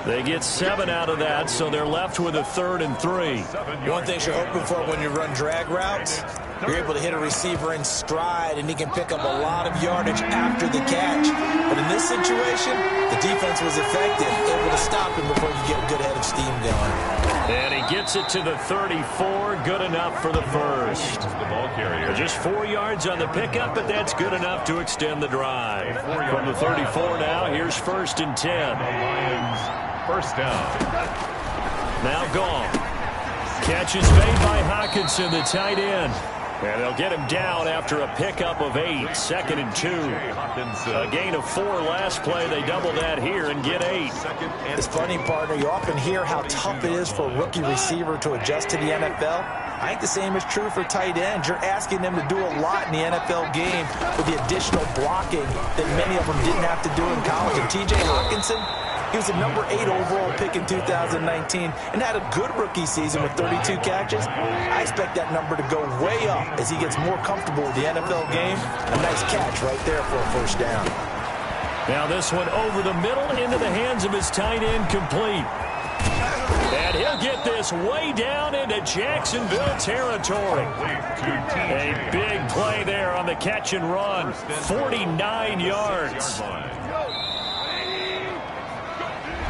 They get 7 out of that, so they're left with a 3rd and 3. One thing you're hoping for when you run drag routes, you're able to hit a receiver in stride, and he can pick up a lot of yardage after the catch. But in this situation, the defense was effective, able to stop him before you get a good head of steam going. And he gets it to the 34, good enough for the first. The ball carrier. Just 4 yards on the pickup, but that's good enough to extend the drive. From the 34 now, here's 1st and 10. Lions 1st down. Now Goff. Catch is made by Hockenson, the tight end. And they'll get him down after a pickup of 8. 2nd and 2. A gain of 4 last play. They double that here and get 8. It's funny, partner. You often hear how tough it is for a rookie receiver to adjust to the NFL. I think the same is true for tight ends. You're asking them to do a lot in the NFL game with the additional blocking that many of them didn't have to do in college. And T.J. Hockenson, he was a number 8 overall pick in 2019 and had a good rookie season with 32 catches. I expect that number to go way up as he gets more comfortable with the NFL game. A nice catch right there for a 1st down. Now this one over the middle into the hands of his tight end, complete. And he'll get this way down into Jacksonville territory. A big play there on the catch and run. 49 yards.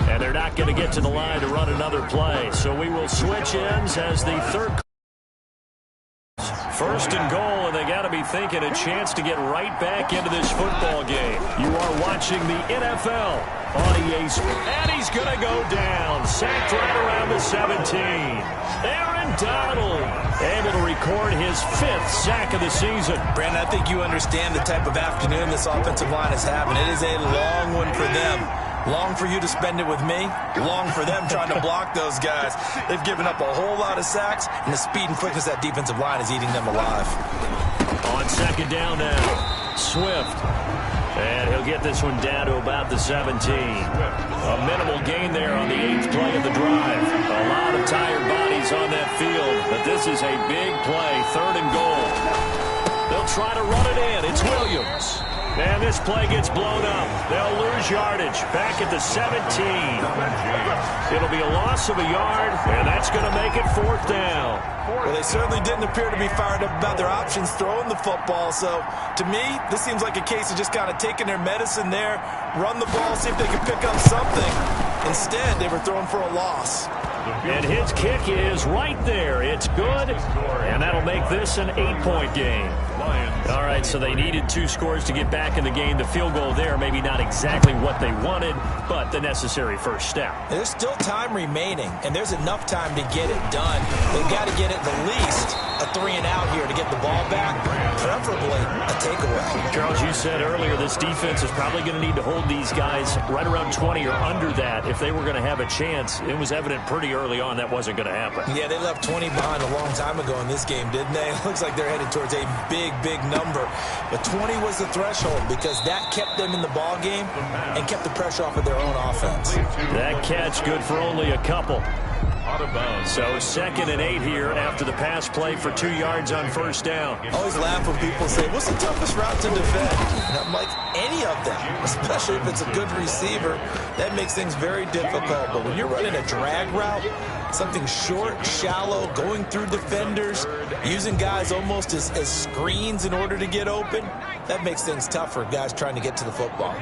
And they're not going to get to the line to run another play. So we will switch ends as the 3rd. 1st and goal, and they got to be thinking a chance to get right back into this football game. You are watching the NFL on EA Sports. And he's going to go down. Sacked right around the 17. Aaron Donald able to record his 5th sack of the season. Brandon, I think you understand the type of afternoon this offensive line is having. It is a long one for them. Long for you to spend it with me. Long for them trying to block those guys. They've given up a whole lot of sacks, and the speed and quickness of that defensive line is eating them alive. On 2nd down now, Swift. And he'll get this one down to about the 17. A minimal gain there on the 8th play of the drive. A lot of tired bodies on that field, but this is a big play. 3rd and goal. They'll try to run it in. It's Williams. And this play gets blown up. They'll lose yardage back at the 17. It'll be a loss of a yard, and that's going to make it 4th down. Well, they certainly didn't appear to be fired up about their options throwing the football. So, to me, this seems like a case of just kind of taking their medicine there, run the ball, see if they can pick up something. Instead, they were throwing for a loss. And his kick is right there. It's good, and that'll make this an 8-point game. All right, so they needed 2 scores to get back in the game. The field goal there, maybe not exactly what they wanted, but the necessary first step. There's still time remaining, and there's enough time to get it done. They've got to get at the least a 3-and-out here to get the ball back, preferably a takeaway. Charles, you said earlier this defense is probably going to need to hold these guys right around 20 or under that if they were going to have a chance. It was evident pretty early on that wasn't going to happen. Yeah, they left 20 behind a long time ago in this game, didn't they? It looks like they're headed towards a big, big number. But 20 was the threshold because that kept them in the ball game and kept the pressure off of their own offense. That catch good for only a couple. So 2nd and 8 here after the pass play for 2 yards on first down. I always laugh when people say, what's the toughest route to defend? And I'm like, any of them, especially if it's a good receiver. That makes things very difficult. But when you're running a drag route, something short, shallow, going through defenders, using guys almost as screens in order to get open, that makes things tough for guys trying to get to the football.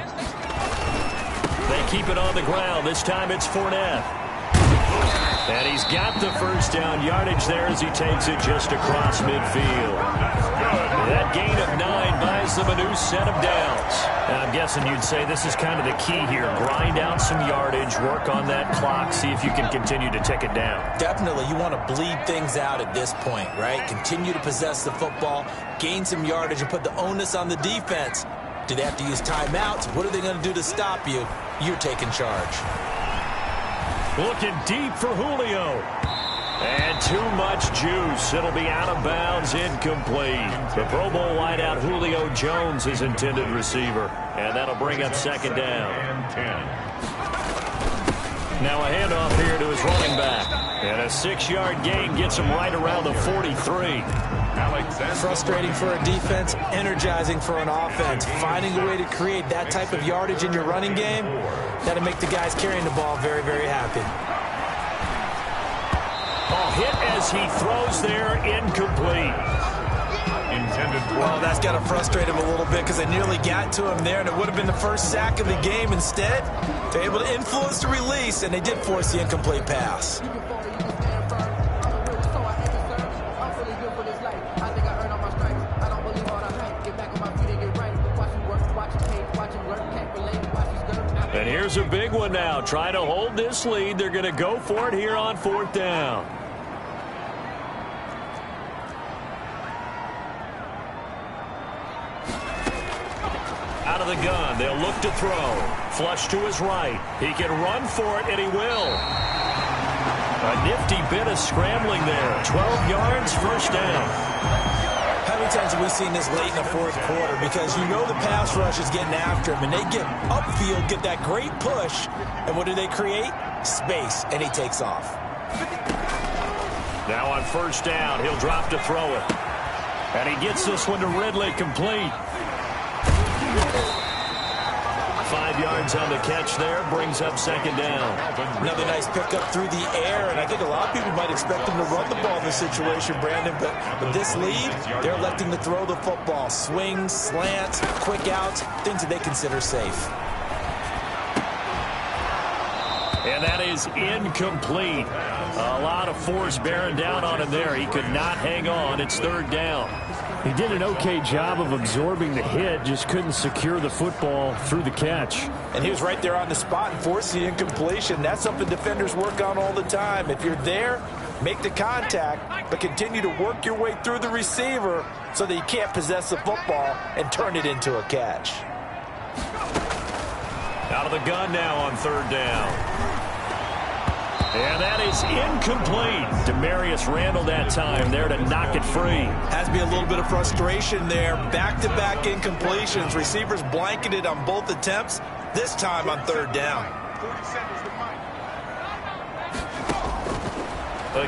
They keep it on the ground. This time it's Fournette. And he's got the first down yardage there as he takes it just across midfield. That gain of 9 buys them a new set of downs. And I'm guessing you'd say this is kind of the key here. Grind out some yardage, work on that clock, see if you can continue to tick it down. Definitely. You want to bleed things out at this point, right? Continue to possess the football, gain some yardage, and put the onus on the defense. Do they have to use timeouts? What are they going to do to stop you? You're taking charge. Looking deep for Julio. And too much juice. It'll be out of bounds, incomplete. The Pro Bowl wideout Julio Jones is intended receiver. And that'll bring up 2nd down. Now a handoff here to his running back. And a 6-yard gain gets him right around the 43. Frustrating for a defense, energizing for an offense. Finding a way to create that type of yardage in your running game, that'll make the guys carrying the ball very, very happy. Hit as he throws there, incomplete. Well, that's got to frustrate him a little bit because they nearly got to him there, and it would have been the first sack of the game. Instead, they're able to influence the release, and they did force the incomplete pass. And here's a big one now. Trying to hold this lead. They're going to go for it here on 4th down. Out of the gun. They'll look to throw. Flush to his right. He can run for it, and he will. A nifty bit of scrambling there. 12 yards, first down. How many times have we seen this late in the 4th quarter? Because you know the pass rush is getting after him, and they get upfield, get that great push, and what do they create? Space, and he takes off. Now on first down, he'll drop to throw it. And he gets this one to Ridley, complete. 5 yards on the catch there, brings up 2nd down. Another nice pickup through the air, and I think a lot of people might expect him to run the ball in this situation, Brandon, but with this lead, they're electing to throw the football. Swings, slants, quick outs, things that they consider safe. And that is incomplete. A lot of force bearing down on him there. He could not hang on. It's 3rd down. He did an okay job of absorbing the hit, just couldn't secure the football through the catch. And he was right there on the spot and forced the incompletion. That's something defenders work on all the time. If you're there, make the contact, but continue to work your way through the receiver so that you can't possess the football and turn it into a catch. Out of the gun now on 3rd down. And that is incomplete. Demarius Randall that time there to knock it free. Has to be a little bit of frustration there. Back-to-back incompletions. Receivers blanketed on both attempts, this time on 3rd down.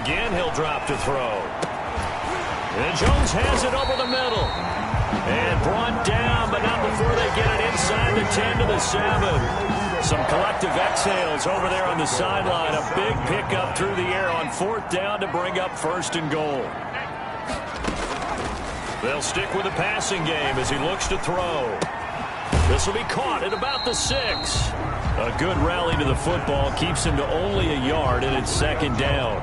Again, he'll drop to throw. And Jones has it over the middle. And brought down, but not before they get it inside the 10 to the 7. Some collective exhales over there on the sideline. A big pickup through the air on 4th down to bring up 1st and goal. They'll stick with the passing game as he looks to throw. This will be caught at about the 6. A good rally to the football keeps him to only a yard, and it's 2nd down.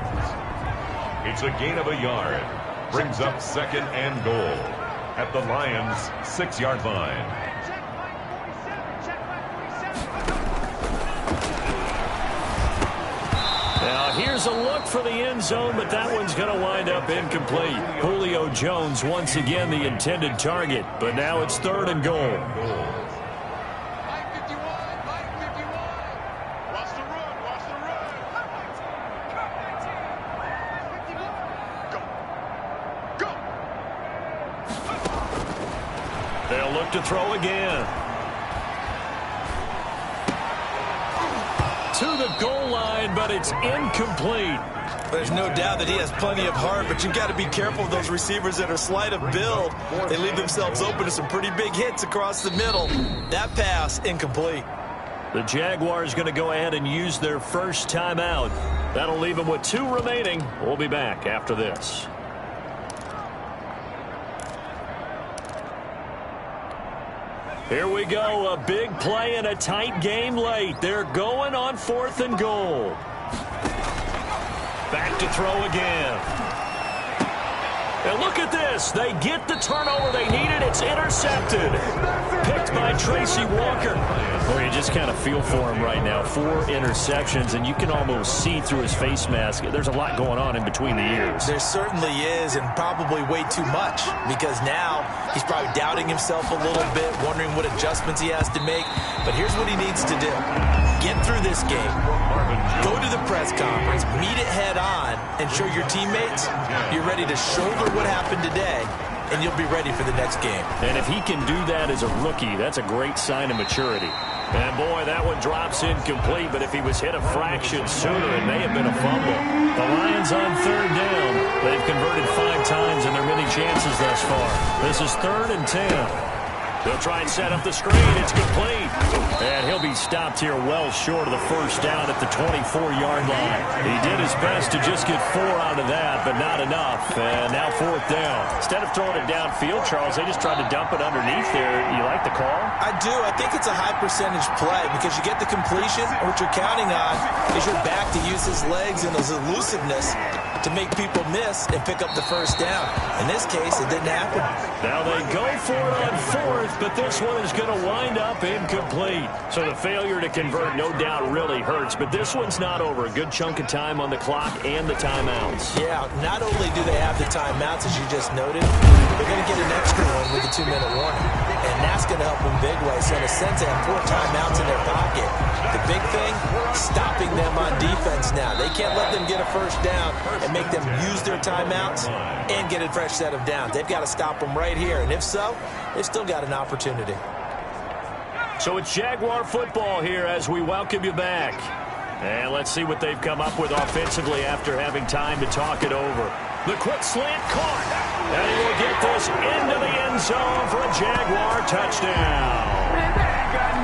It's a gain of a yard. Brings up 2nd and goal at the Lions' 6-yard line. Now here's a look for the end zone, but that one's going to wind up incomplete. Julio Jones once again the intended target, but now it's 3rd and goal. They'll look to throw again. To the goal line, but it's incomplete. There's no doubt that he has plenty of heart, but you've got to be careful of those receivers that are slight of build. They leave themselves open to some pretty big hits across the middle. That pass, incomplete. The Jaguars going to go ahead and use their first timeout. That'll leave them with 2 remaining. We'll be back after this. Here we go, a big play and a tight game late. They're going on 4th and goal. Back to throw again. And look at this. They get the turnover they needed. It's intercepted. Picked by Tracy Walker. Well, you just kind of feel for him right now. 4 interceptions, and you can almost see through his face mask. There's a lot going on in between the ears. There certainly is, and probably way too much, because now he's probably doubting himself a little bit, wondering what adjustments he has to make. But here's what he needs to do. Get through this game. Go to the press conference, meet it head on, and show your teammates you're ready to shoulder what happened today, and you'll be ready for the next game. And if he can do that as a rookie, that's a great sign of maturity. And boy, that one drops incomplete, but if he was hit a fraction sooner, it may have been a fumble. The Lions on 3rd down. They've converted 5 times in their many chances thus far. This is 3rd and 10. They'll try and set up the screen. It's complete. And he'll be stopped here well short of the first down at the 24-yard line. He did his best to just get 4 out of that, but not enough. And now 4th down. Instead of throwing it downfield, Charles, they just tried to dump it underneath there. You like the call? I do. I think it's a high-percentage play because you get the completion. What you're counting on is your back to use his legs and his elusiveness to make people miss and pick up the first down. In this case, it didn't happen. Now they go for it on 4th, but this one is going to wind up incomplete. So the failure to convert no doubt really hurts, but this one's not over. A good chunk of time on the clock and the timeouts. Yeah, not only do they have the timeouts, as you just noted, they're going to get an extra one with a 2-minute warning. And that's going to help them big way. So in a sense, they have 4 timeouts in their pocket. The big thing, stopping them on defense now. They can't let them get a first down and make them use their timeouts and get a fresh set of downs. They've got to stop them right here. And if so, they've still got an opportunity. So it's Jaguar football here as we welcome you back. And let's see what they've come up with offensively after having time to talk it over. The quick slant caught. And he will get this into the end zone for a Jaguar touchdown.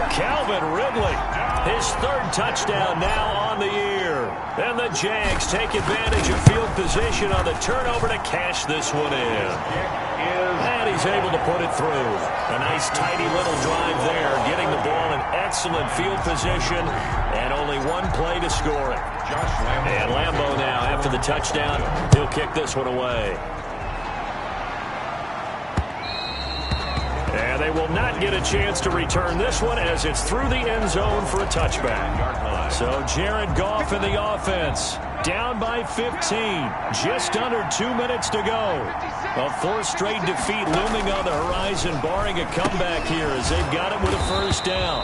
Calvin Ridley, his 3rd touchdown now on the year. And the Jags take advantage of field position on the turnover to cash this one in. And he's able to put it through. A nice tidy little drive there, getting the ball in excellent field position, and only 1 play to score it. And Lambeau now, after the touchdown, he'll kick this one away. And they will not get a chance to return this one as it's through the end zone for a touchback. So Jared Goff in the offense, down by 15, just under 2 minutes to go. A 4th straight defeat looming on the horizon, barring a comeback here as they've got it with a first down.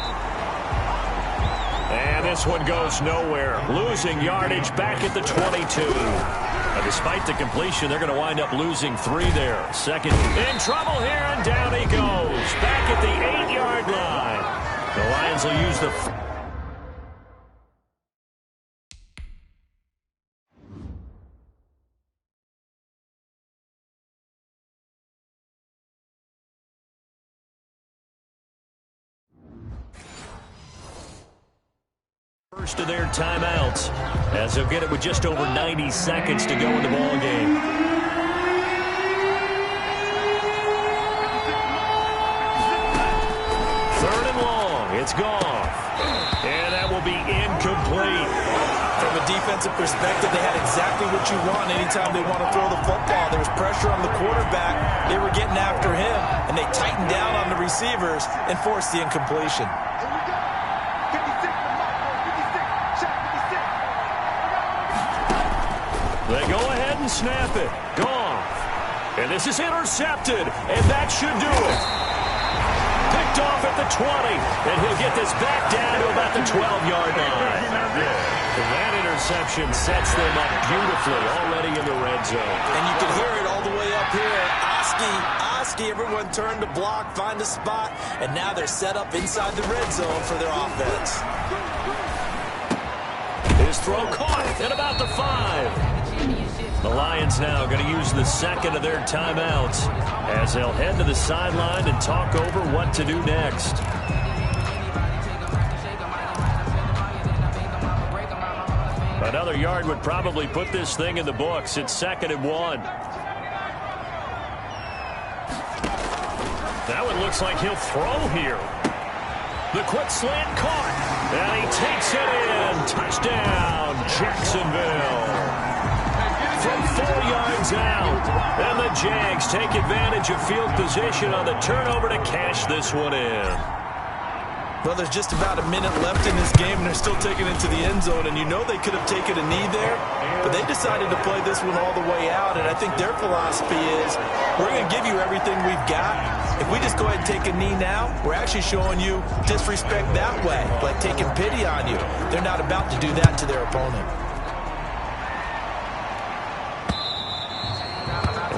And this one goes nowhere, losing yardage back at the 22. Despite the completion, they're going to wind up losing 3 there. Second in trouble here, and down he goes. Back at the 8-yard line. The Lions will use the... first of their timeouts, as they'll get it with just over 90 seconds to go in the ball game. Third and long, it's Goff, and that will be incomplete. From a defensive perspective, they had exactly what you want anytime they want to throw the football. There was pressure on the quarterback. They were getting after him, and they tightened down on the receivers and forced the incompletion. They go ahead and snap it. Goff. And this is intercepted, and that should do it. Picked off at the 20, and he'll get this back down to about the 12-yard line. And that interception sets them up beautifully already in the red zone. And you can hear it all the way up here. Oski, everyone turned to block, find a spot, and now they're set up inside the red zone for their offense. His throw caught at about the 5. The Lions now going to use the second of their timeouts as they'll head to the sideline and talk over what to do next. Another yard would probably put this thing in the books. It's 2nd and 1. That one looks like he'll throw here. The quick slant caught, and he takes it in. Touchdown, Jacksonville. From 4 yards out, and the Jags take advantage of field position on the turnover to cash this one in. Well, there's just about a minute left in this game, and they're still taking it to the end zone. And you know they could have taken a knee there, but they decided to play this one all the way out. And I think their philosophy is, we're going to give you everything we've got. If we just go ahead and take a knee now, we're actually showing you disrespect that way, like taking pity on you. They're not about to do that to their opponent.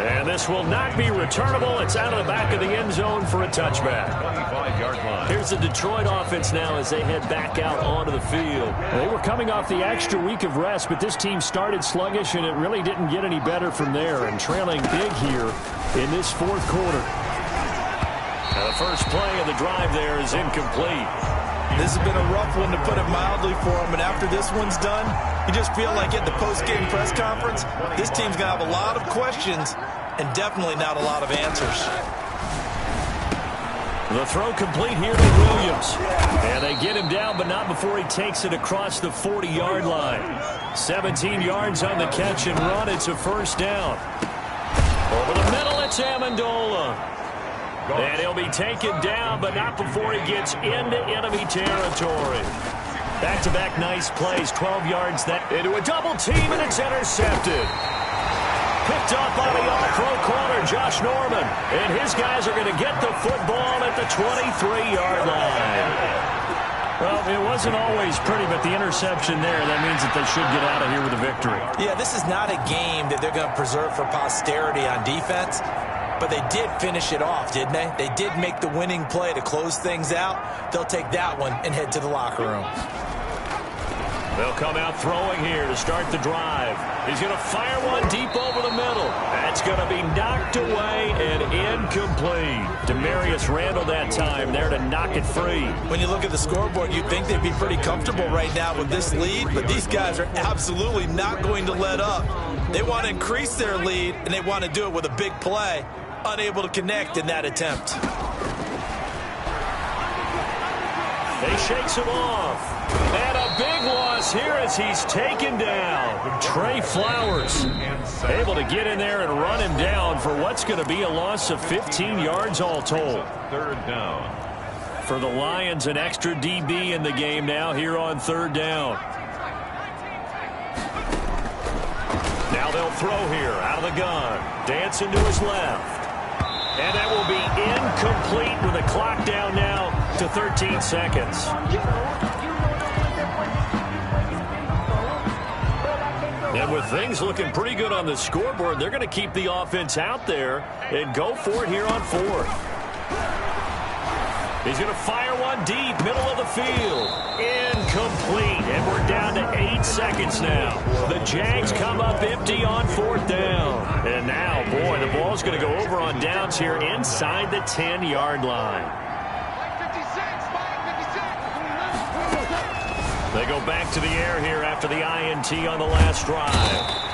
And this will not be returnable. It's out of the back of the end zone for a touchback. 25-yard line. Here's the Detroit offense now as they head back out onto the field. They were coming off the extra week of rest, but this team started sluggish, and it really didn't get any better from there, and trailing big here in this 4th quarter. Now the first play of the drive there is incomplete. This has been a rough one, to put it mildly, for them. And after this one's done, you just feel like at the post-game press conference, this team's going to have a lot of questions and definitely not a lot of answers. The throw complete here to Williams. And they get him down, but not before he takes it across the 40-yard line. 17 yards on the catch and run. It's a first down. Over the middle, it's Amendola. And he'll be taken down, but not before he gets into enemy territory. Back-to-back nice plays, 12 yards into a double team, and it's intercepted. Picked up on the all-pro corner, Josh Norman. And his guys are going to get the football at the 23-yard line. Well, it wasn't always pretty, but the interception there, that means that they should get out of here with a victory. Yeah, this is not a game that they're going to preserve for posterity on defense. But they did finish it off, didn't they? They did make the winning play to close things out. They'll take that one and head to the locker room. They'll come out throwing here to start the drive. He's going to fire one deep over the middle. That's going to be knocked away and incomplete. Demarius Randall that time there to knock it free. When you look at the scoreboard, you'd think they'd be pretty comfortable right now with this lead, but these guys are absolutely not going to let up. They want to increase their lead, and they want to do it with a big play. Unable to connect in that attempt. He shakes him off. And a big loss here as he's taken down. Trey Flowers able to get in there and run him down for what's going to be a loss of 15 yards all told. 3rd down. For the Lions, an extra DB in the game now here on 3rd down. Now they'll throw here out of the gun. Dancing to his left. And that will be incomplete with the clock down now to 13 seconds. And with things looking pretty good on the scoreboard, they're going to keep the offense out there and go for it here on 4th. He's going to fire one deep, middle of the field. Incomplete. And we're down to 8 seconds now. The Jags come up empty on 4th down. And now, boy, the ball's going to go over on downs here inside the 10-yard line. They go back to the air here after the INT on the last drive.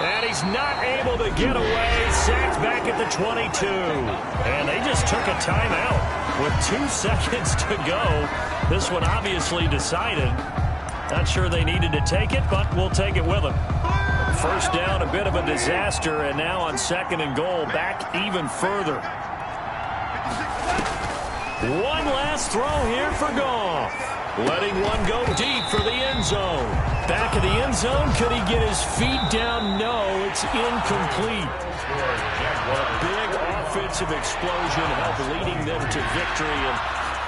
And he's not able to get away. Sacked back at the 22. And they just took a timeout with 2 seconds to go. This one obviously decided. Not sure they needed to take it, but we'll take it with them. First down, a bit of a disaster, and now on 2nd and goal, back even further. One last throw here for Goff. Letting one go deep for the end zone. Back of the end zone. Could he get his feet down? No, it's incomplete. A big offensive explosion helped leading them to victory. And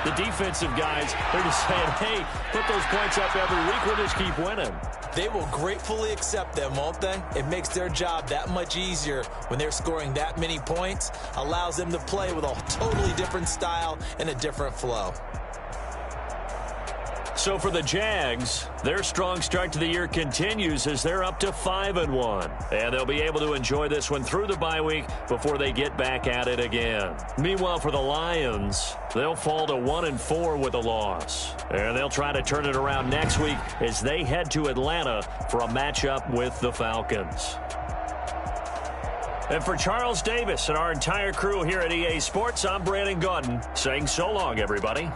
the defensive guys, they're just saying, hey, put those points up every week. We'll just keep winning. They will gratefully accept them, won't they? It makes their job that much easier when they're scoring that many points. Allows them to play with a totally different style and a different flow. So for the Jags, their strong start to the year continues as they're up to 5-1. And they'll be able to enjoy this one through the bye week before they get back at it again. Meanwhile, for the Lions, they'll fall to 1-4 with a loss. And they'll try to turn it around next week as they head to Atlanta for a matchup with the Falcons. And for Charles Davis and our entire crew here at EA Sports, I'm Brandon Gaudin saying so long, everybody.